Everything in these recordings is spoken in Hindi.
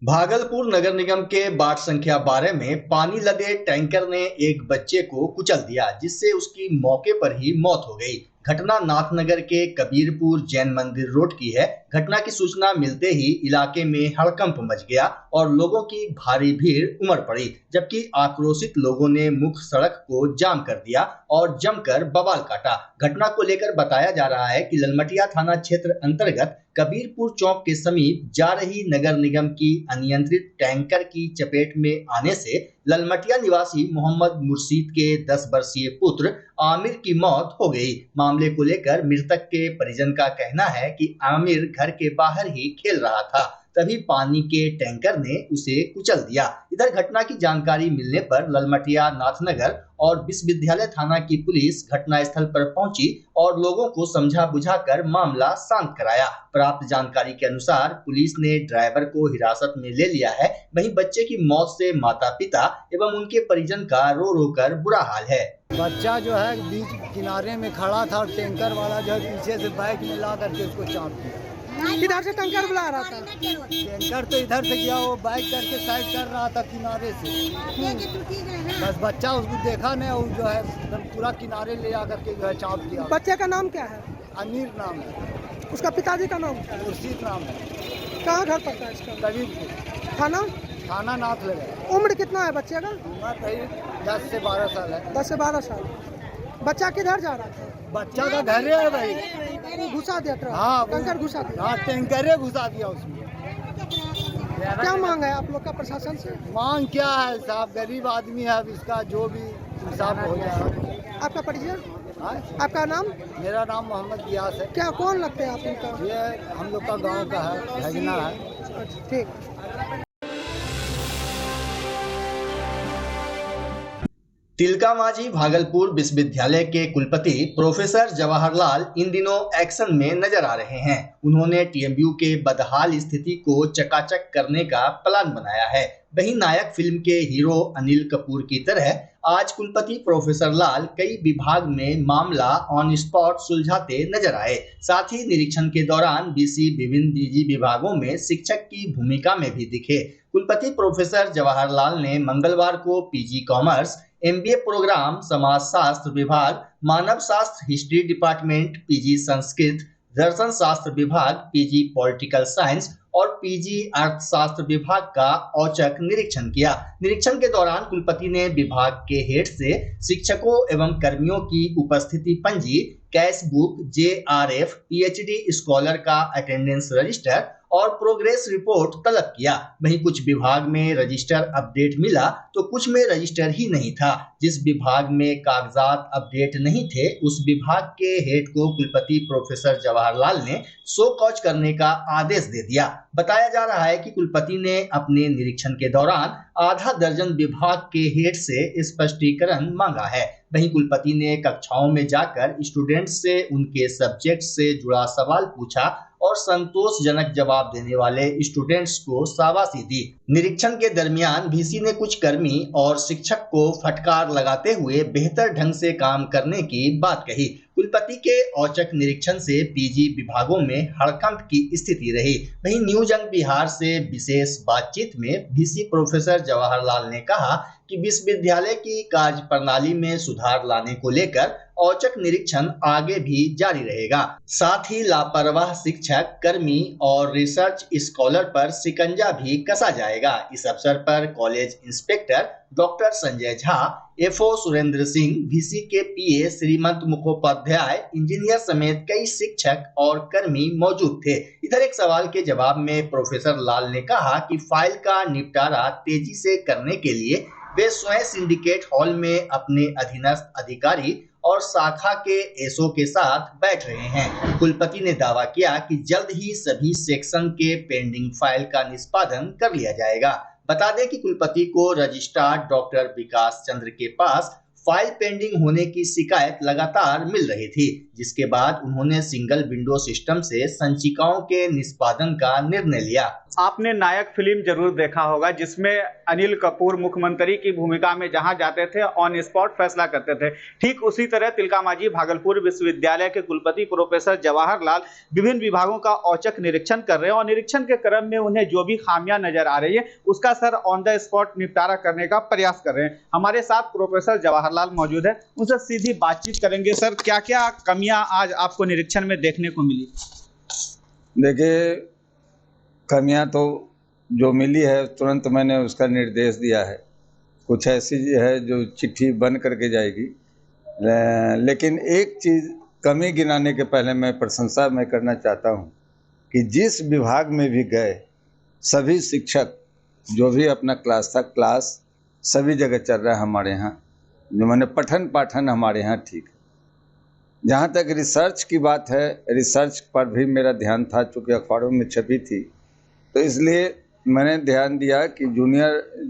भागलपुर नगर निगम के वार्ड संख्या 12 में पानी लदे टैंकर ने एक बच्चे को कुचल दिया, जिससे उसकी मौके पर ही मौत हो गई। घटना नाथनगर के कबीरपुर जैन मंदिर रोड की है। घटना की सूचना मिलते ही इलाके में हड़कंप मच गया और लोगों की भारी भीड़ उमड़ पड़ी, जबकि आक्रोशित लोगों ने मुख्य सड़क को जाम कर दिया और जमकर बवाल काटा। घटना को लेकर बताया जा रहा है कि ललमटिया थाना क्षेत्र अंतर्गत कबीरपुर चौक के समीप जा रही नगर निगम की अनियंत्रित टैंकर की चपेट में आने से ललमटिया निवासी मोहम्मद मुर्शीद के 10 वर्षीय पुत्र आमिर की मौत हो गई। मामले को लेकर मृतक के परिजन का कहना है कि आमिर घर के बाहर ही खेल रहा था, तभी पानी के टैंकर ने उसे कुचल दिया। इधर घटना की जानकारी मिलने पर ललमटिया, नाथनगर और विश्वविद्यालय थाना की पुलिस घटनास्थल पर पहुंची और लोगों को समझा बुझाकर मामला शांत कराया। प्राप्त जानकारी के अनुसार पुलिस ने ड्राइवर को हिरासत में ले लिया है। वहीं बच्चे की मौत से माता-पिता एवं उनके परिजन का रो रो कर बुरा हाल है। बच्चा जो है बीच किनारे में खड़ा था और टैंकर वाला जो है पीछे से बाइक में ला करके उसको चाप दिया। किधर से टैंकर बुला रहा था? टैंकर तो इधर से गया, वो बाइक करके साइड कर रहा था किनारे से। बस बच्चा उसको देखा नहीं और जो है एकदम पूरा किनारे ले आकर के जो है चाप दिया। बच्चे का नाम क्या है? अमीर नाम है। उसका पिताजी का नाम क्या है? मुर्शीद नाम है। कहाँ घर पड़ता है इसका? कबीरपुर थाना? थाना नाथनगर। उम्र कितना है बच्चे का? उम्र 10 से 12 साल है। 10 से 12 साल। बच्चा किधर जा रहा था? बच्चा का घर है भाई। घुसा दिया ट्रक? हाँ, टैंकर घुसा दिया? हाँ, टैंकरे घुसा दिया उसमें। क्या मांग है आप लोग का प्रशासन से? मांग क्या है साहब, गरीब आदमी है, अब इसका जो भी इंसाफ हो जाए। आपका परिचय? हाँ? आपका नाम? मेरा नाम मोहम्मद गियास है। क्या कौन लगते हैं आप उनका? ये हम लोग का गांव का है, भगना है। अच्छा, ठीक। तिलकामाझी भागलपुर विश्वविद्यालय के कुलपति प्रोफेसर जवाहरलाल इन दिनों एक्शन में नजर आ रहे हैं। उन्होंने टीएमयू के बदहाल स्थिति को चकाचक करने का प्लान बनाया है। वहीं नायक फिल्म के हीरो अनिल कपूर की तरह आज कुलपति प्रोफेसर लाल कई विभाग में मामला ऑन स्पॉट सुलझाते नजर आए। साथ ही निरीक्षण के दौरान बीसी विभिन्न निजी विभागों में शिक्षक की भूमिका में भी दिखे। कुलपति प्रोफेसर जवाहरलाल ने मंगलवार को पीजी कॉमर्स, एमबीए प्रोग्राम, समाज शास्त्र विभाग, मानव शास्त्र हिस्ट्री डिपार्टमेंट, पीजी संस्कृत, दर्शन शास्त्र विभाग, पीजी पॉलिटिकल साइंस और पीजी अर्थशास्त्र विभाग का औचक निरीक्षण किया। निरीक्षण के दौरान कुलपति ने विभाग के हेड से शिक्षकों एवं कर्मियों की उपस्थिति पंजी, cash book, JRF, PhD scholar का अटेंडेंस रजिस्टर और प्रोग्रेस रिपोर्ट तलब किया। वहीं कुछ विभाग में रजिस्टर अपडेट मिला तो कुछ में रजिस्टर ही नहीं था। जिस विभाग में कागजात अपडेट नहीं थे, उस विभाग के हेड को कुलपति प्रोफेसर जवाहरलाल ने शो कॉज करने का आदेश दे दिया। बताया जा रहा है कि कुलपति ने अपने निरीक्षण के दौरान आधा दर्जन विभाग के हेड से स्पष्टीकरण मांगा है। वहीं कुलपति ने कक्षाओं में जाकर स्टूडेंट्स से उनके सब्जेक्ट से जुड़ा सवाल पूछा और संतोषजनक जवाब देने वाले स्टूडेंट्स को शाबाशी दी। निरीक्षण के दरमियान वीसी ने कुछ कर्मी और शिक्षक को फटकार लगाते हुए बेहतर ढंग से काम करने की बात कही। कुलपति के औचक निरीक्षण से पीजी विभागों में हड़कंप की स्थिति रही। वहीं न्यूज अंग बिहार से विशेष बातचीत में वीसी प्रोफेसर जवाहरलाल ने कहा कि विश्वविद्यालय की कार्य प्रणाली में सुधार लाने को लेकर औचक निरीक्षण आगे भी जारी रहेगा। साथ ही लापरवाह शिक्षक, कर्मी और रिसर्च स्कॉलर पर शिकंजा भी कसा जाएगा। इस अवसर पर college inspector doctor Sanjay Jha, FO Surendra Singh, VC के पीए श्रीमंत मुखोपाध्याय, इंजीनियर समेत कई शिक्षक और कर्मी मौजूद थे। इधर एक सवाल के जवाब में प्रोफेसर लाल ने कहा कि फाइल का निपटारा तेजी से करने के लिए वे स्वयं सिंडिकेट हॉल में अपने अधीनस्थ अधिकारी और शाखा के एसओ के साथ बैठ रहे हैं। कुलपति ने दावा किया कि जल्द ही सभी सेक्शन के पेंडिंग फाइल का निष्पादन कर लिया जाएगा। बता दें कि कुलपति को रजिस्ट्रार डॉक्टर विकास चंद्र के पास फाइल पेंडिंग होने की शिकायत लगातार मिल रही थी, जिसके बाद उन्होंने सिंगल विंडो सिस्टम से संचिकाओं के निष्पादन का निर्णय लिया। आपने नायक फिल्म जरूर देखा होगा, जिसमें अनिल कपूर मुख्यमंत्री की भूमिका में जहां जाते थे ऑन स्पॉट फैसला करते थे, ठीक उसी तरह तिलकामांझी भागलपुर विश्वविद्यालय के कुलपति प्रोफेसर जवाहर लाल विभिन्न विभागों का औचक निरीक्षण कर रहे हैं और निरीक्षण के क्रम में उन्हें जो भी खामियां नजर आ रही है उसका सर ऑन द स्पॉट निपटारा करने का प्रयास कर रहे हैं। हमारे साथ प्रोफेसर जवाहर लाल मौजूद है, उनसे सीधी बातचीत करेंगे। सर, क्या क्या कमियां आज आपको निरीक्षण में देखने को मिली? देखिए, कमियां तो जो मिली है तुरंत मैंने उसका निर्देश दिया है। कुछ ऐसी है जो चिट्ठी बन करके जाएगी, लेकिन एक चीज़ कमी गिनाने के पहले मैं प्रशंसा करना चाहता हूं कि जिस विभाग में भी गए सभी शिक्षक जो भी अपना क्लास था, क्लास सभी जगह चल रहा है हमारे यहाँ। जो मैंने पठन पाठन हमारे यहाँ ठीक है। जहाँ तक रिसर्च की बात है, रिसर्च पर भी मेरा ध्यान था, चूँकि अखबारों में छपी थी, तो इसलिए मैंने ध्यान दिया कि जूनियर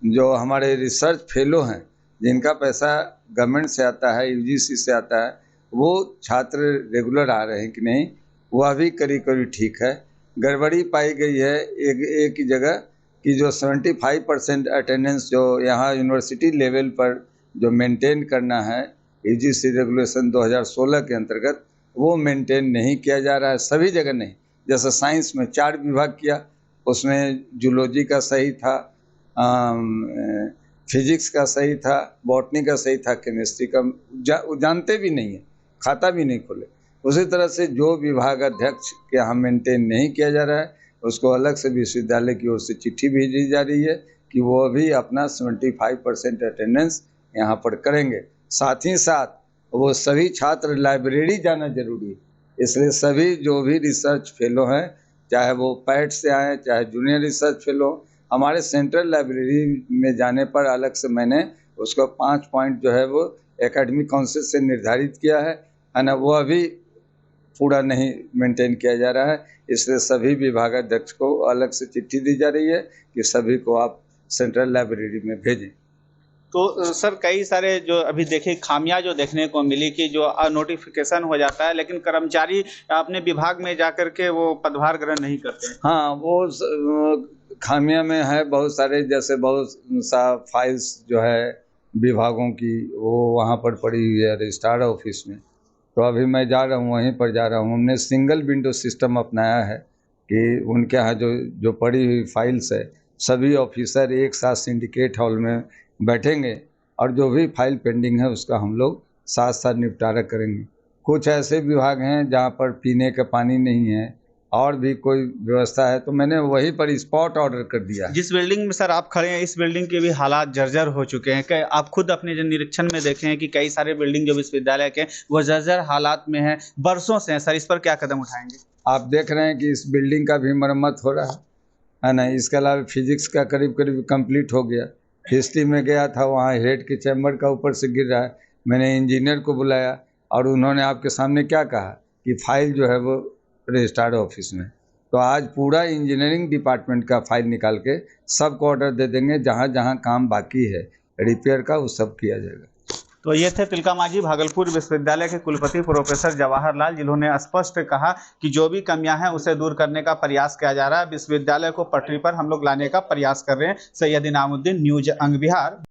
जो हमारे रिसर्च फेलो हैं, जिनका पैसा गवर्नमेंट से आता है, यूजीसी से आता है, वो छात्र रेगुलर आ रहे हैं कि नहीं, वह भी करीब करीब ठीक है। गड़बड़ी पाई गई है एक ही जगह कि जो 75% अटेंडेंस जो यहाँ यूनिवर्सिटी लेवल पर जो मेंटेन करना है यूजीसी रेगुलेशन 2016 के अंतर्गत, वो मेंटेन नहीं किया जा रहा है, सभी जगह नहीं। जैसे साइंस में 4 विभाग किया, उसमें जूलॉजी का सही था, फिजिक्स का सही था, बॉटनी का सही था, केमिस्ट्री का जानते भी नहीं है, खाता भी नहीं खोले। उसी तरह से जो विभाग अध्यक्ष के यहाँ मेंटेन नहीं किया जा रहा है, उसको अलग से विश्वविद्यालय की ओर से चिट्ठी भेजी जा रही है कि वो भी अपना 75% अटेंडेंस यहाँ पर करेंगे। साथ ही साथ वो सभी छात्र लाइब्रेरी जाना जरूरी है, इसलिए सभी जो भी रिसर्च फेलो हैं, चाहे वो पैट से आए, चाहे जूनियर रिसर्च फेलो, हमारे सेंट्रल लाइब्रेरी में जाने पर अलग से मैंने उसको 5 पॉइंट जो है वो एकेडमिक काउंसिल से निर्धारित किया है ना, वो अभी पूरा नहीं मेंटेन किया जा रहा है। इसलिए सभी विभागाध्यक्ष को अलग से चिट्ठी दी जा रही है कि सभी को आप सेंट्रल लाइब्रेरी में भेजें। तो सर, कई सारे जो अभी देखे खामियां जो देखने को मिली कि जो नोटिफिकेशन हो जाता है लेकिन कर्मचारी अपने विभाग में जाकर के वो पदभार ग्रहण नहीं करते। हाँ, वो खामियां में है बहुत सारे, जैसे बहुत सा फाइल्स जो है विभागों की वो वहाँ पर पड़ी हुई है रजिस्ट्रार ऑफिस में। तो अभी मैं जा रहा हूँ, वहीं पर जा रहा हूँ। हमने सिंगल विंडो सिस्टम अपनाया है कि उनके यहाँ जो पड़ी हुई फाइल्स है, सभी ऑफिसर एक साथ सिंडिकेट हॉल में बैठेंगे और जो भी फाइल पेंडिंग है उसका हम लोग साथ साथ निपटारा करेंगे। कुछ ऐसे विभाग हैं जहाँ पर पीने का पानी नहीं है और भी कोई व्यवस्था है, तो मैंने वहीं पर स्पॉट ऑर्डर कर दिया। जिस बिल्डिंग में सर आप खड़े हैं, इस बिल्डिंग के भी हालात जर्जर हो चुके हैं। क्या आप खुद अपने जो निरीक्षण में देखे हैं कि कई सारे बिल्डिंग जो विश्वविद्यालय के वो जर्जर हालात में हैं, बरसों से हैं। सर, इस पर क्या कदम उठाएंगे? आप देख रहे हैं कि इस बिल्डिंग का भी मरम्मत हो रहा है ना। इसके अलावा फिजिक्स का करीब करीब कंप्लीट हो गया। हिस्ट्री में गया था, वहाँ हेड के चैम्बर का ऊपर से गिर रहा है। मैंने इंजीनियर को बुलाया और उन्होंने आपके सामने क्या कहा कि फाइल जो है वो रजिस्ट्रार ऑफिस में। तो आज पूरा इंजीनियरिंग डिपार्टमेंट का फाइल निकाल के सबको ऑर्डर दे देंगे, जहाँ जहाँ काम बाकी है रिपेयर का वो सब किया जाएगा। तो ये थे तिलकामांझी भागलपुर विश्वविद्यालय के कुलपति प्रोफेसर जवाहर लाल, जिन्होंने स्पष्ट कहा कि जो भी कमियां हैं उसे दूर करने का प्रयास किया जा रहा है। विश्वविद्यालय को पटरी पर हम लोग लाने का प्रयास कर रहे हैं। सैयद इनामुद्दीन, न्यूज अंग बिहार।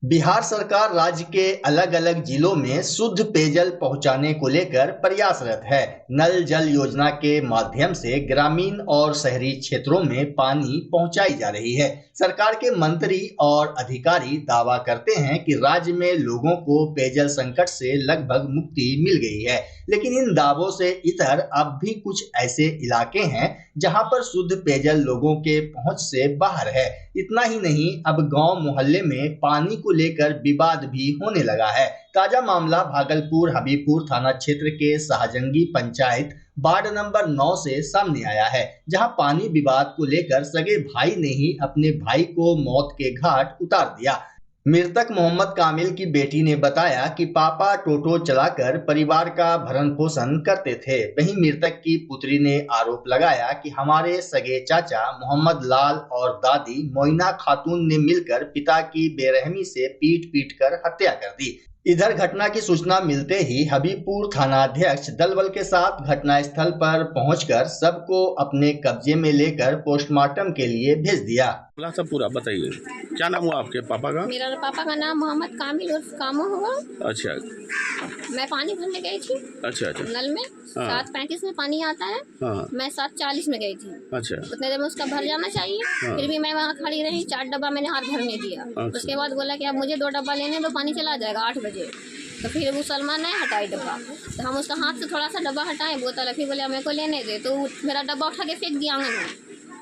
बिहार सरकार राज्य के अलग अलग जिलों में शुद्ध पेयजल पहुंचाने को लेकर प्रयासरत है। नल जल योजना के माध्यम से ग्रामीण और शहरी क्षेत्रों में पानी पहुंचाई जा रही है। सरकार के मंत्री और अधिकारी दावा करते हैं कि राज्य में लोगों को पेयजल संकट से लगभग मुक्ति मिल गई है, लेकिन इन दावों से इतर अब भी कुछ ऐसे इलाके हैं जहां पर शुद्ध पेयजल लोगों के पहुंच से बाहर है। इतना ही नहीं, अब गांव मोहल्ले में पानी को लेकर विवाद भी होने लगा है। ताजा मामला भागलपुर हबीबपुर थाना क्षेत्र के शाहजंगी पंचायत वार्ड नंबर 9 से सामने आया है, जहां पानी विवाद को लेकर सगे भाई ने ही अपने भाई को मौत के घाट उतार दिया। मृतक मोहम्मद कामिल की बेटी ने बताया कि पापा टोटो चलाकर परिवार का भरण पोषण करते थे। वहीं मृतक की पुत्री ने आरोप लगाया कि हमारे सगे चाचा मोहम्मद लाल और दादी मोइना खातून ने मिलकर पिता की बेरहमी से पीट कर हत्या कर दी। इधर घटना की सूचना मिलते ही हबीबपुर थानाध्यक्ष दलबल के साथ घटनास्थल पर पहुंचकर सबको अपने कब्जे में लेकर पोस्टमार्टम के लिए भेज दिया। सब पूरा बताइए, क्या नाम हुआ आपके पापा का? मेरा पापा का नाम मोहम्मद कामिल उर्फ कामो हुआ। अच्छा, मैं पानी भरने गई थी। अच्छा अच्छा। नल में 7:35 में पानी आता है। हाँ। मैं 7:40 में गई थी। अच्छा। उतने देर में उसका भर जाना चाहिए। हाँ। फिर भी मैं वहाँ खड़ी रही, 4 डब्बा मैंने हाथ भरने दिया। अच्छा। उसके बाद बोला कि अब मुझे 2 डब्बा लेने दो, पानी चला जाएगा 8 बजे। तो फिर वो सलमान ने हटाई डब्बा, तो हम उसका हाथ से थोड़ा सा डब्बा हटाए बोतल, फिर बोले मेरे को लेने दे, तो मेरा डब्बा उठा के फेंक दिया आंगन में,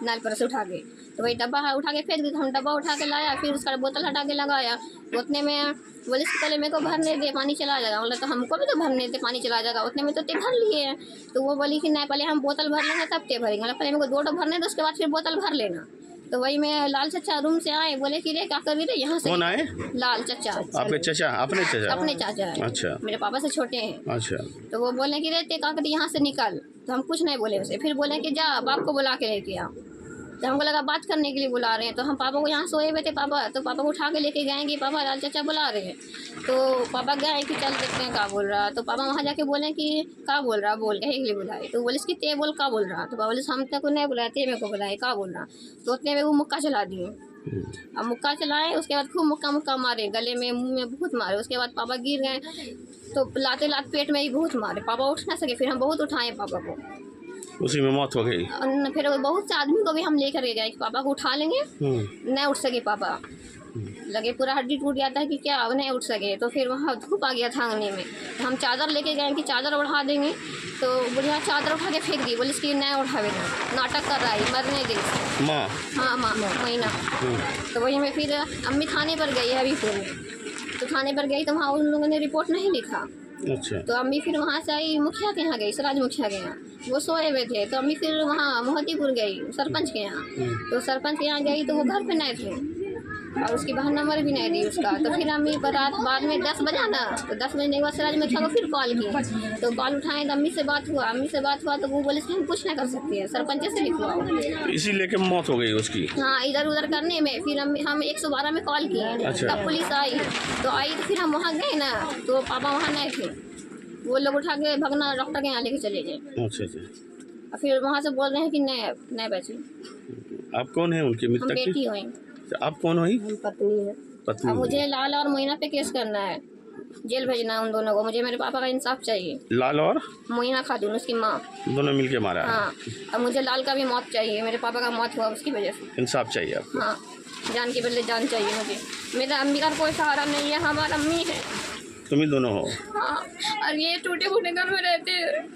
नाल पर से उठा के। तो वही डब्बा उठा के फेंक दी, तो हम डब्बा उठा के लाया, फिर उसका बोतल हटा के लगाया। उतने में बोले पहले मेरे को भरने दे, पानी चला जाएगा। बोला तो हमको भी तो भरने दे, पानी चला जाएगा। उतने में तो ते भर लिए हैं। तो वो बोली कि नहीं पहले हम बोतल भर लेंगे तब ते भरेंगे। पहले मेरे को 2 भरने दो, उसके बाद फिर बोतल भर लेना। तो वही में लाल चचा रूम से आए, बोले कि रे क्या कर रही रे यहाँ से। कौन आए? लाल चचा। आपके चचा? अपने चचा? अपने चाचा है। अच्छा। मेरे पापा से छोटे हैं। अच्छा। तो वो बोले कि रे ते क्या कर यहाँ से निकल। तो हम कुछ नहीं बोले उसे। फिर बोले कि जा बाप को बुला के लेके आ। तो हमको लगा बात करने के लिए बुला रहे हैं। तो हम पापा को यहाँ सोए हुए थे पापा, तो पापा को उठा के लेके गए कि पापा लाल चाचा बुला रहे हैं। तो पापा गए कि चल देखते हैं क्या बोल रहा। तो पापा वहाँ जाके बोले कि क्या बोल रहा, बोल कहे के लिए बुलाए। तो बोले इसकी ते बोल क्या बोल रहा। तो पापा बोले हम तक को नहीं बुलाए, ते मेरे को बुलाए क्या बोल रहा। तो उतने में वो मुक्का चला दिए। अब मुक्का चलाए, उसके बाद खूब मुक्का मारे, गले में मुँह में बहुत मारे। उसके बाद पापा गिर गए, तो लाते लाते पेट में ही बहुत मारे। पापा उठ ना सके, फिर हम बहुत उठाए पापा को, उसी में मौत हो गई। फिर बहुत से आदमी को भी हम लेकर गए कि पापा को उठा लेंगे, नहीं उठ सके पापा, लगे पूरा हड्डी टूट जाता है कि क्या, अब नहीं उठ सके। तो फिर वहाँ धूप आ गया था आंगने में, तो हम चादर लेके गए कि चादर उड़ा देंगे। तो बुढ़िया चादर उठा के फेंक दी, बोली इसकी नहीं उठावे ना, नाटक कर रहा है, मरने दे माँ। हाँ माँ महीना। तो वही में फिर अम्मी थाने पर गई है हबीबपुर में। तो थाने पर गई तो वहाँ उन लोगों ने रिपोर्ट नहीं लिखा। अच्छा। तो अम्मी फिर वहाँ से आई, मुखिया के यहाँ गई, स्वराज मुखिया के यहाँ, वो सोए हुए थे। तो अम्मी फिर वहाँ मोहतीपुर गई सरपंच के यहाँ। तो सरपंच के यहाँ गई तो वो घर पे नहीं थे और उसकी बहन नंबर भी नहीं दी उसका। तो फिर अम्मी रात बाद में 10 बजा ना, तो 10 बजने के बाद स्वराज मुखिया को फिर कॉल की। तो कॉल उठाए तो अम्मी से बात हुआ। तो वो बोले हम कुछ नहीं कर सकते हैं, सरपंच से लिखवाओ। इसी लेके मौत हो गई उसकी। हाँ, इधर उधर करने में फिर हम 112 में कॉल किए। अच्छा। तब पुलिस आई तो फिर हम वहाँ गए ना, तो पापा वहाँ नहीं थे, वो लोग उठा के भगना डॉक्टर के यहाँ लेके चले गए। अच्छा अच्छा। फिर वहाँ से बोल रहे हैं कि नहीं बची। आप कौन है उनकी मृतक की? बेटी हुई। आप कौन हुई? पत्नी है। पत्नी। अब मुझे लाल और मोइना पे केस करना है, जेल भेजना है उन दोनों को। मुझे मेरे पापा का इंसाफ चाहिए। लाल और मोइना खातून उसकी माँ, दोनों मिलके मारा है। हाँ। अब मुझे लाल का भी मौत चाहिए, मेरे पापा का मौत हुआ उसकी वजह से। इंसाफ चाहिए आपको? हाँ, जान के बदले जान चाहिए मुझे। मेरा अम्मी का कोई सहारा नहीं है, हमारा अम्मी है। तुम ही दोनों हो? हाँ, और ये टूटे फूटे घर में रहते हैं।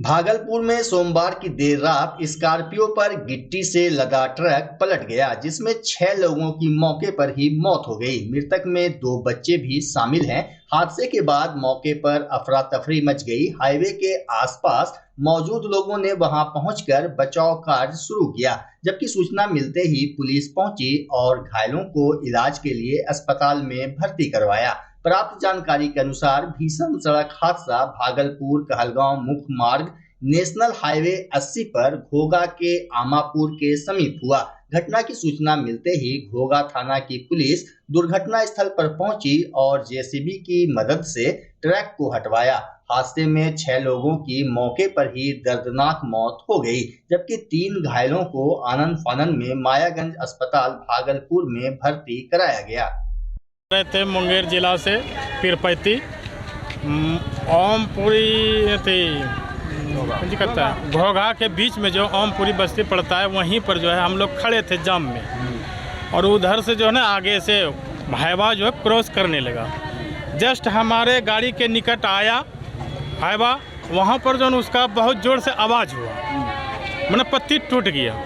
भागलपुर में सोमवार की देर रात स्कॉर्पियो पर गिट्टी से लदा ट्रक पलट गया, जिसमें 6 लोगों की मौके पर ही मौत हो गई। मृतक में 2 बच्चे भी शामिल हैं। हादसे के बाद मौके पर अफरा तफरी मच गई। हाईवे के आसपास मौजूद लोगों ने वहां पहुंचकर बचाव कार्य शुरू किया, जबकि सूचना मिलते ही पुलिस पहुंची और घायलों को इलाज के लिए अस्पताल में भर्ती करवाया। प्राप्त जानकारी के अनुसार भीषण सड़क हादसा भागलपुर कहलगांव मुख्य मार्ग नेशनल हाईवे 80 पर घोगा के आमापुर के समीप हुआ। घटना की सूचना मिलते ही घोगा थाना की पुलिस दुर्घटना स्थल पर पहुंची और जेसीबी की मदद से ट्रक को हटवाया। हादसे में 6 लोगों की मौके पर ही दर्दनाक मौत हो गई, जबकि 3 घायलों को आनंद फानन में मायागंज अस्पताल भागलपुर में भर्ती कराया गया। रहे थे मुंगेर जिला से पीरपैती ओमपुरी थी कहता है घोघा के बीच में जो ओमपुरी बस्ती पड़ता है, वहीं पर जो है हम लोग खड़े थे जाम में। और उधर से जो है ना आगे से हाईवा जो है क्रॉस करने लगा। जस्ट हमारे गाड़ी के निकट आया हाईवा, वहाँ पर जो है उसका बहुत ज़ोर से आवाज़ हुआ, मतलब पत्ती टूट गया।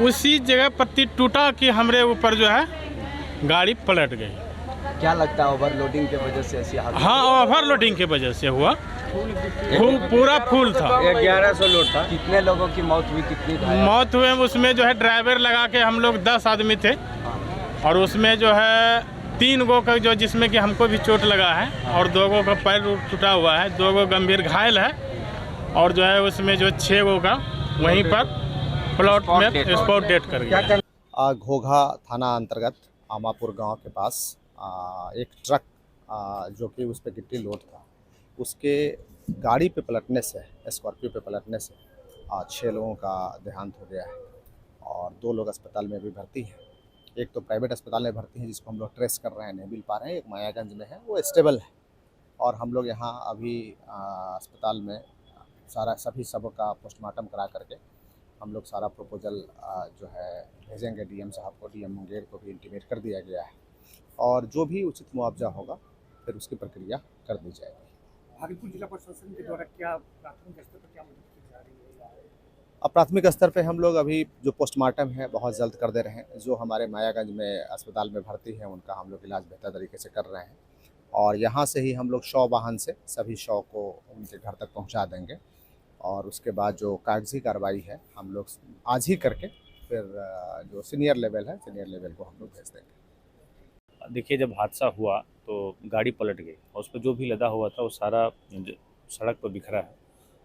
उसी जगह पत्ती टूटा कि हमारे ऊपर जो है गाड़ी पलट गई। क्या लगता है ओवरलोडिंग की वजह से ऐसी हालत? हाँ, ओवरलोडिंग की वजह से हुआ। पूरा फुल था। 1100 लोड था। कितने लोगों की मौत हुई, कितनी घायल? मौत हुए उसमें जो है ड्राइवर लगा के हम लोग 10 आदमी थे, और उसमें जो है 3 गो का जो जिसमें कि हमको भी चोट लगा है, और 2 गो का पैर टूटा हुआ है, 2 गो गंभीर घायल है, और जो है उसमें जो 6 गो का वहीं पर प्लॉट में स्पॉट डेट कर गया। घोघा थाना अंतर्गत आमापुर गांव के पास एक ट्रक जो कि उस पर गिट्टी लोड था, उसके गाड़ी पे पलटने से, स्कॉर्पियो पे पलटने से 6 लोगों का देहांत हो गया है, और 2 लोग अस्पताल में भी भर्ती हैं। एक तो प्राइवेट अस्पताल में भर्ती है, जिसको हम लोग ट्रेस कर रहे हैं, नहीं मिल पा रहे हैं। एक मायागंज में है, वो स्टेबल है, और हम लोग यहाँ अभी अस्पताल में सभी सबों का पोस्टमार्टम करा करके हम लोग सारा प्रपोजल जो है भेजेंगे डीएम साहब को। डीएम मुंगेर को भी इंटीमेट कर दिया गया है, और जो भी उचित मुआवजा होगा फिर उसकी प्रक्रिया कर दी जाएगी। भागलपुर जिला प्रशासन के द्वारा क्या प्राथमिक स्तर पर क्या मदद की जा रही है? प्राथमिक स्तर पे हम लोग अभी जो पोस्टमार्टम है बहुत जल्द कर दे रहे हैं। जो हमारे मायागंज में अस्पताल में भर्ती हैं उनका हम लोग इलाज बेहतर तरीके से कर रहे हैं, और यहाँ से ही हम लोग 100 वाहन से सभी 100 को उनके घर तक पहुँचा देंगे, और उसके बाद जो कागजी कार्रवाई है हम लोग आज ही करके फिर जो सीनियर लेवल है, सीनियर लेवल को हम लोग भेज देंगे। देखिए, जब हादसा हुआ तो गाड़ी पलट गई, और उस पर जो भी लदा हुआ था वो सारा सड़क पर बिखरा है।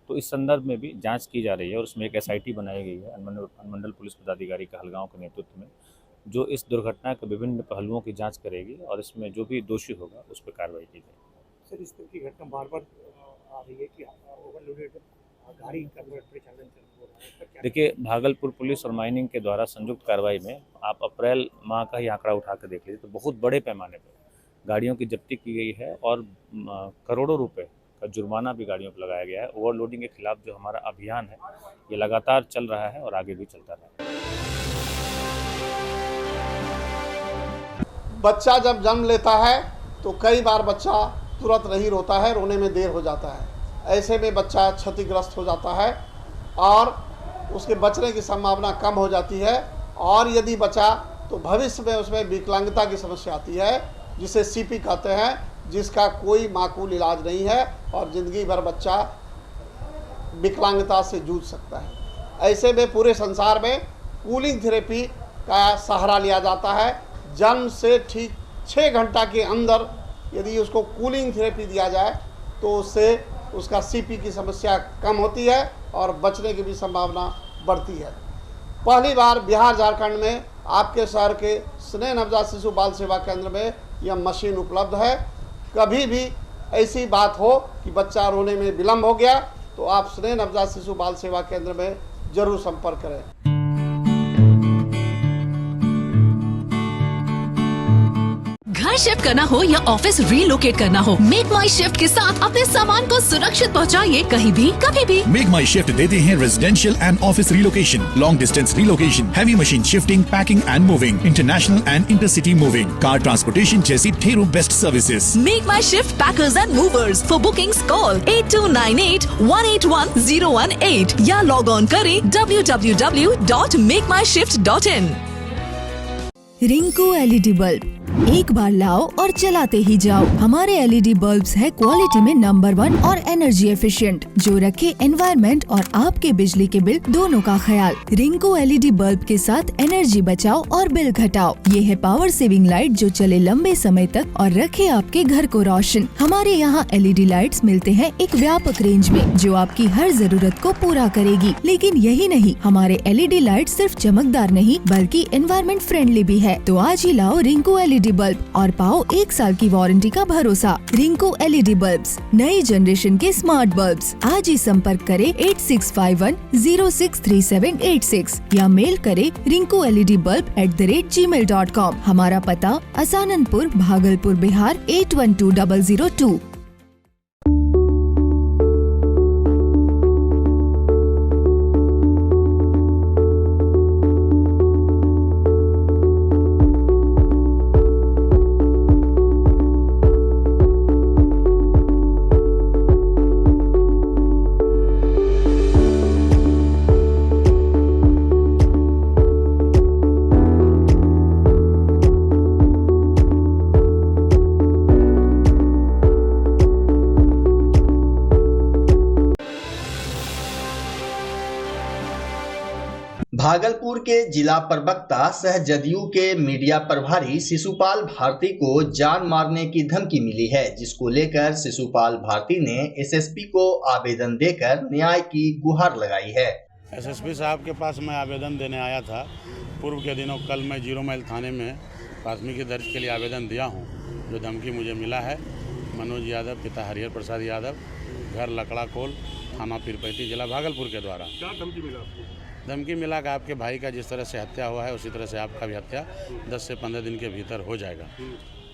तो इस संदर्भ में भी जांच की जा रही है, और उसमें एक SIT बनाई गई है अनुमंडल पुलिस पदाधिकारी कहलगांव के नेतृत्व में, जो इस दुर्घटना के विभिन्न पहलुओं की जांच करेगी, और इसमें जो भी दोषी होगा उस पर कार्रवाई की जाएगी। सर, इस तरह की घटना बार बार आ रही है कि ओवरलोडेड गाड़ी का परिचालन हो रहा है। देखिए, भागलपुर पुलिस और माइनिंग के द्वारा संयुक्त कार्रवाई में आप अप्रैल माह का ही आंकड़ा उठा कर देख लीजिए तो बहुत बड़े पैमाने पर गाड़ियों की जब्ती की गई है, और करोड़ों रुपए का जुर्माना भी गाड़ियों पर लगाया गया है। ओवरलोडिंग के खिलाफ जो हमारा अभियान है ये लगातार चल रहा है और आगे भी चलता रहेगा। बच्चा जब जन्म लेता है तो कई बार बच्चा तुरंत नहीं रोता है, रोने में देर हो जाता है। ऐसे में बच्चा क्षतिग्रस्त हो जाता है और उसके बचने की संभावना कम हो जाती है, और यदि बचा तो भविष्य में उसमें विकलांगता की समस्या आती है, जिसे CP कहते हैं, जिसका कोई माकूल इलाज नहीं है, और ज़िंदगी भर बच्चा विकलांगता से जूझ सकता है। ऐसे में पूरे संसार में कूलिंग थेरेपी का सहारा लिया जाता है। जन्म से ठीक 6 घंटा के अंदर यदि उसको कूलिंग थेरेपी दिया जाए तो उससे उसका CP की समस्या कम होती है और बचने की भी संभावना बढ़ती है। पहली बार बिहार झारखंड में आपके शहर के स्नेह नवजात शिशु बाल सेवा केंद्र में यह मशीन उपलब्ध है। कभी भी ऐसी बात हो कि बच्चा रोने में विलम्ब हो गया तो आप स्नेह नवजात शिशु बाल सेवा केंद्र में जरूर संपर्क करें। घर शिफ्ट करना हो या ऑफिस रीलोकेट करना हो, मेक माई शिफ्ट के साथ अपने सामान को सुरक्षित पहुंचाइए कहीं भी कभी भी। मेक माई शिफ्ट देते हैं residential and office relocation, long distance relocation, heavy machine shifting, packing and moving, international and intercity moving, car transportation जैसी ढेरों best services. Make my shift packers and movers. For bookings call 8298-181-018 या लॉग ऑन करें www.makemyshift.in। रिंकू LED बल्ब, एक बार लाओ और चलाते ही जाओ। हमारे LED बल्ब्स है क्वालिटी में नंबर 1 और एनर्जी एफिशिएंट, जो रखे एनवायरनमेंट और आपके बिजली के बिल दोनों का ख्याल। रिंकू LED बल्ब के साथ एनर्जी बचाओ और बिल घटाओ। ये है पावर सेविंग लाइट जो चले लंबे समय तक और रखे आपके घर को रोशन। हमारे यहाँ LED लाइट्स मिलते हैं एक व्यापक रेंज में, जो आपकी हर जरूरत को पूरा करेगी। लेकिन यही नहीं, हमारे LED लाइट सिर्फ चमकदार नहीं बल्कि एनवायरनमेंट फ्रेंडली भी है। तो आज ही लाओ रिंकू LED बल्ब और पाओ 1 साल की वारंटी का भरोसा। रिंकू LED बल्ब्स, नई जनरेशन के स्मार्ट बल्ब्स। आज ही संपर्क करें 8651063786 या मेल करें rinkooledbulb@gmail.com। हमारा पता असाननपुर, भागलपुर, बिहार 812002। भागलपुर के जिला प्रवक्ता सह जदयू के मीडिया प्रभारी शिशुपाल भारती को जान मारने की धमकी मिली है, जिसको लेकर शिशुपाल भारती ने एसएसपी को आवेदन देकर न्याय की गुहार लगाई है। एसएसपी साहब के पास मैं आवेदन देने आया था। पूर्व के दिनों कल मैं 0 माइल थाने में प्राथमिकी दर्ज के लिए आवेदन दिया हूँ। जो धमकी मुझे मिला है, मनोज यादव पिता हरिहर प्रसाद यादव, घर लकड़ा कोल, थाना पीरपैती, जिला भागलपुर के द्वारा। क्या धमकी मिला आपको? धमकी मिला कि आपके भाई का जिस तरह से हत्या हुआ है उसी तरह से आपका भी हत्या 10 से 15 दिन के भीतर हो जाएगा।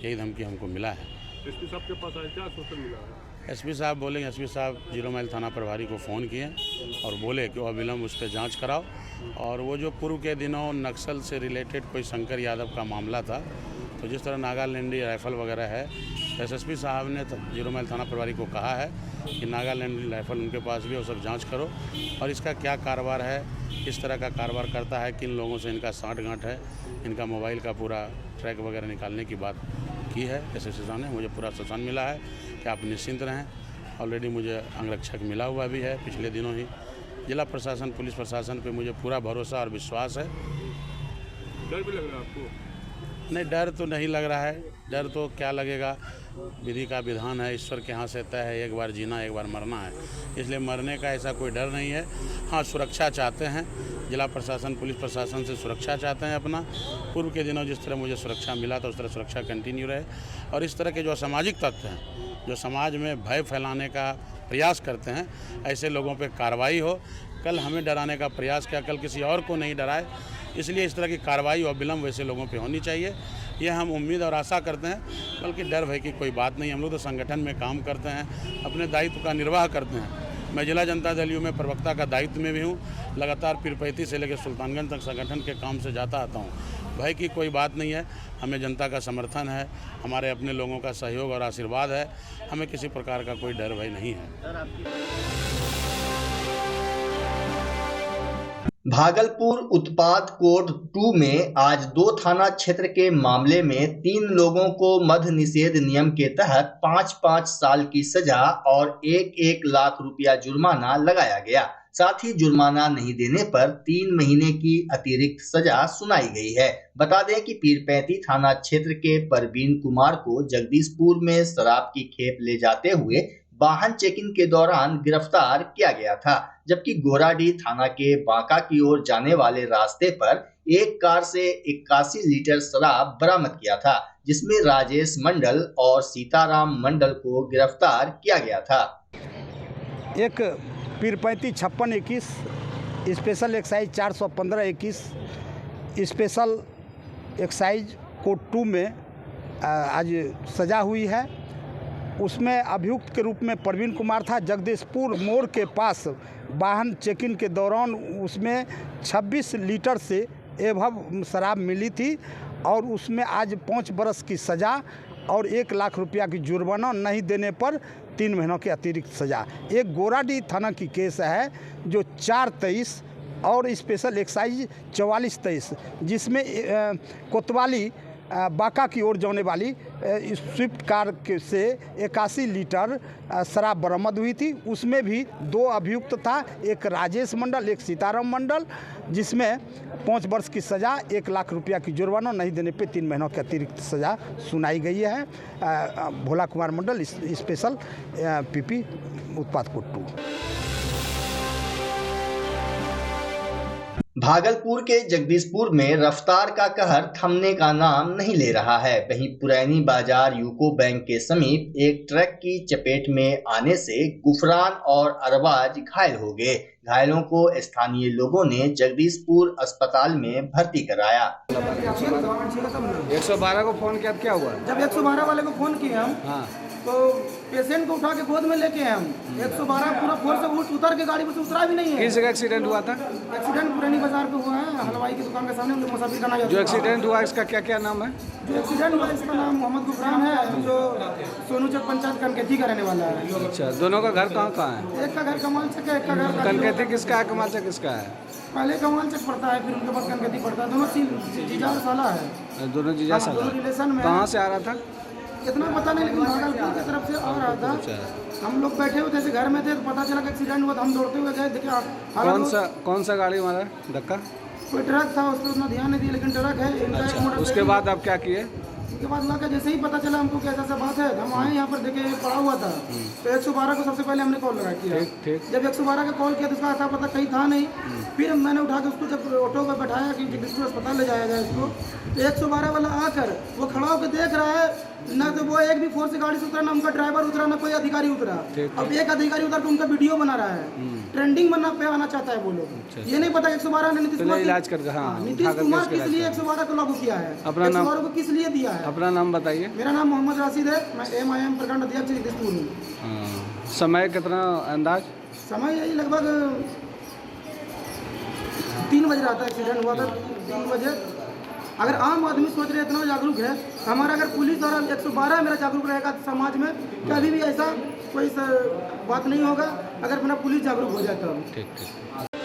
यही धमकी हमको मिला है। एसपी साहब के पास आए, क्या सूचना मिला है? एसपी साहब बोले, एसपी साहब 0 माइल थाना प्रभारी को फ़ोन किए और बोले कि वो अविलंब उस पर जाँच कराओ। और वो जो पूर्व के दिनों नक्सल से रिलेटेड कोई शंकर यादव का मामला था, तो जिस तरह नागालैंडी राइफल वगैरह है, एसएसपी साहब ने 0 माइल थाना प्रभारी को कहा है कि नागालैंडी राइफल उनके पास भी, वो सब जांच करो और इसका क्या कारोबार है, किस तरह का कारोबार करता है, किन लोगों से इनका साठ-गांठ है, इनका मोबाइल का पूरा ट्रैक वगैरह निकालने की बात की है। एसएसपी साहब ने मुझे पूरा शासन मिला है कि आप निश्चिंत रहें। ऑलरेडी मुझे अंगरक्षक मिला हुआ भी है पिछले दिनों ही। जिला प्रशासन, पुलिस प्रशासन पे मुझे पूरा भरोसा और विश्वास है। डर भी लग रहा है आपको? नहीं, डर तो नहीं लग रहा है। डर तो क्या लगेगा, विधि का विधान है, ईश्वर के यहाँ से तय है, एक बार जीना एक बार मरना है, इसलिए मरने का ऐसा कोई डर नहीं है। हाँ, सुरक्षा चाहते हैं, जिला प्रशासन पुलिस प्रशासन से सुरक्षा चाहते हैं अपना। पूर्व के दिनों जिस तरह मुझे सुरक्षा मिला था उस तरह सुरक्षा कंटिन्यू रहे। और इस तरह के जो असामाजिक तत्व हैं, जो समाज में भय फैलाने का प्रयास करते हैं, ऐसे लोगों पर कार्रवाई हो। कल हमें डराने का प्रयास किया, कल किसी और को नहीं डराए, इसलिए इस तरह की कार्रवाई और विलम्ब वैसे लोगों पे होनी चाहिए। ये हम उम्मीद और आशा करते हैं, बल्कि डर भय की कोई बात नहीं। हम लोग तो संगठन में काम करते हैं, अपने दायित्व का निर्वाह करते हैं। मैं जिला जनता दल यू में प्रवक्ता का दायित्व में भी हूँ। लगातार पीरपैती से लेकर सुल्तानगंज तक संगठन के काम से जाता आता हूँ। भय की कोई बात नहीं है। हमें जनता का समर्थन है, हमारे अपने लोगों का सहयोग और आशीर्वाद है। हमें किसी प्रकार का कोई डर भय नहीं है। भागलपुर उत्पाद कोड 2 में आज 2 थाना क्षेत्र के मामले में 3 लोगों को मद्य निषेध नियम के तहत 5-5 साल की सजा और 1-1 लाख रुपया जुर्माना लगाया गया। साथ ही जुर्माना नहीं देने पर 3 महीने की अतिरिक्त सजा सुनाई गई है। बता दें कि पीरपैती थाना क्षेत्र के परवीन कुमार को जगदीशपुर में शराब की खेप ले जाते हुए वाहन चेकिंग के दौरान गिरफ्तार किया गया था, जबकि गोराडीह थाना के बांका की ओर जाने वाले रास्ते पर एक कार से 81 लीटर शराब बरामद किया था, जिसमें राजेश मंडल और सीताराम मंडल को गिरफ्तार किया गया था। एक Pirpainti 5621 special excise 415-21 special excise code 2 में आज सजा हुई है। उसमें अभियुक्त के रूप में परवीन कुमार था। जगदीशपुर मोड़ के पास वाहन चेकिंग के दौरान उसमें 26 लीटर से एभव शराब मिली थी और उसमें आज 5 बरस की सज़ा और 1 लाख रुपया की जुर्माना नहीं देने पर 3 महीनों की अतिरिक्त सज़ा। एक गोराडीह थाना की केस है जो 423 और स्पेशल एक्साइज 4423, जिसमें कोतवाली बांका की ओर जाने वाली स्विफ्ट कार से 81 लीटर शराब बरामद हुई थी। उसमें भी 2 अभियुक्त था, एक राजेश मंडल, एक सीताराम मंडल, जिसमें 5 वर्ष की सज़ा, 1 लाख रुपया की जुर्माना नहीं देने पे 3 महीनों की अतिरिक्त सज़ा सुनाई गई है। भोला कुमार मंडल स्पेशल पीपी उत्पाद कोड 2। भागलपुर के जगदीशपुर में रफ्तार का कहर थमने का नाम नहीं ले रहा है। वहीं पुरैनी बाजार यूको बैंक के समीप एक ट्रक की चपेट में आने से गुफरान और अरबाज घायल हो गए। घायलों को स्थानीय लोगों ने जगदीशपुर अस्पताल में भर्ती कराया। 112 को फोन किया, क्या हुआ? जब 112 वाले को फोन किए हम, तो पेशेंट को उठा के गोद में लेके हम 112 पूरा फोर्स से उतर के गाड़ी में से उतरा भी नहीं है। किस जगह एक्सीडेंट हुआ था? एक्सीडेंट पुरानी बाजार पे हुआ है, हलवाई की दुकान के सामने मुसाफिर खाना। जो एक्सीडेंट हुआ इसका क्या क्या नाम है? जो एक्सीडेंट हुआ इसका नाम मोहम्मद गुफरान है, जो सोनू चक पंचायत कनकैती का रहने वाला है। अच्छा, दोनों का घर कहाँ कहाँ है? एक का घर कमाल चक है, एक का घर कनकैती किसका है, कमाल चक किसका है? पहले कमाल चक पड़ता है, फिर उनके पास कनकैती पड़ता है। दोनों जीजा और साला है। दोनों जीजा साला रिलेशन में। कहाँ से आ रहा था? इतना पता नहीं, लेकिन भागलपुर की तरफ से आ रहा था। हम लोग बैठे हुए थे घर में थे, तो पता चला कि एक्सीडेंट हुआ, तो हम दौड़ते हुए गए। देखिए कौन सा गाड़ी मारा धक्का? कोई ट्रक था उस पर उतना ध्यान नहीं दिया, लेकिन ट्रक है इनका एक मोटर। उसके बाद आप क्या किए? उसके बाद हुआ क्या, जैसे ही पता चला हमको कि ऐसा बात है, हम आए यहाँ पर देखे पड़ा हुआ था, तो 112 को सबसे पहले हमने कॉल लगा किया। जब 112 का कॉल किया तो उसका आता पता कहीं था नहीं। फिर मैंने उठा के उसको जब ऑटो पर बैठाया कि जगदीशपुर अस्पताल ले जाया जाए इसको, तो 112 वाला आकर वो खड़ा होकर देख रहा है, ना तो वो एक भी फोर्स से गाड़ी से उतरा, ना उनका ड्राइवर उतरा, ना कोई अधिकारी उतरा। अब एक अधिकारी उतर के उनका वीडियो बना रहा है, ट्रेंडिंग बनना पे आना चाहता है वो लोग। ये नहीं पता 112 ने नीतीश कुमार इलाज करके, नीतीश कुमार किस लिए 112 को लागू किया है, अपना नाम को किस लिए दिया है। अपना नाम बताइए। मेरा नाम मोहम्मद राशिद है, मैं MIM प्रखंड अध्यक्ष जगदीशपुर हूँ। समय कितना अंदाज? समय यही लगभग 3 बजे रहा था, एक्सीडेंट हुआ था 3 बजे। अगर आम आदमी सोच रहे इतना जागरूक है, हमारा अगर पुलिस और 112 मेरा जागरूक रहेगा तो समाज में कभी भी ऐसा कोई बात नहीं होगा, अगर मेरा पुलिस जागरूक हो जाए तो। ठीक।